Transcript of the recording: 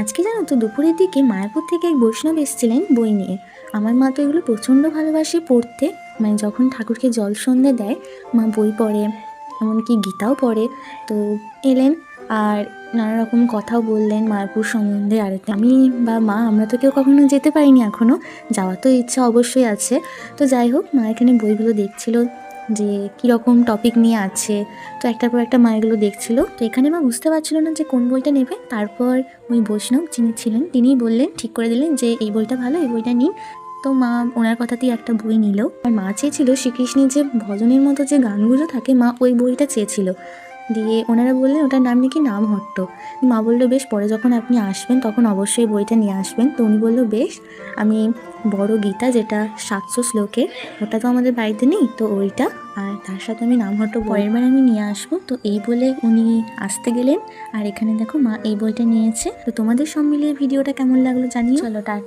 আজকে জানো তো দুপুরের দিকে মায়াপুর থেকে এক বৈষ্ণব এসেছিলেন বই নিয়ে। আমার মা তো এগুলো প্রচণ্ড ভালোবাসে পড়তে, মানে যখন ঠাকুরকে জল সন্ধে দেয় মা বই পড়ে, এমনকি গীতাও পড়ে। তো এলেন আর নানা রকম কথাও বললেন মায়াপুর সম্বন্ধে। আর আমি বা মা আমরা তো কেউ কখনো যেতে পারিনি এখনও, যাওয়ার তো ইচ্ছা অবশ্যই আছে। তো যাই হোক, মা এখানে বইগুলো দেখছিল যে কীরকম টপিক নিয়ে আছে। তো একটার পর একটা মা এগুলো দেখছিল। তো এখানে মা বুঝতে পারছিল না যে কোন বইটা নেবে। তারপর ওই বৈষ্ণব যিনি ছিলেন তিনিই বললেন, ঠিক করে দিলেন যে এই বইটা ভালো, এই বইটা নিন। তো মা ওনার কথাতেই একটা বই নিল। আর মা চেয়েছিল শ্রীকৃষ্ণের যে ভজনের মতো যে গানগুলো থাকে, মা ওই বইটা চেয়েছিল। দিয়ে ওনারা বললেন ওটার নাম নাকি নামহট্ট। মা বললো বেশ, পরে যখন আপনি আসবেন তখন অবশ্যই বইটা নিয়ে আসবেন। তো উনি বললো বেশ, আমি বড় গীতা যেটা 700 শ্লোকের, ওটা তো আমাদের বাড়িতে নেই, তো ওইটা আর তার সাথে আমি নামহট্ট পরের বার আমি নিয়ে আসবো। তো এই বলে উনি আসতে গেলেন। আর এখানে দেখো মা এই বইটা নিয়েছে। তো তোমাদের সব মিলিয়ে ভিডিওটা কেমন লাগলো জানিও। চলো টাটা।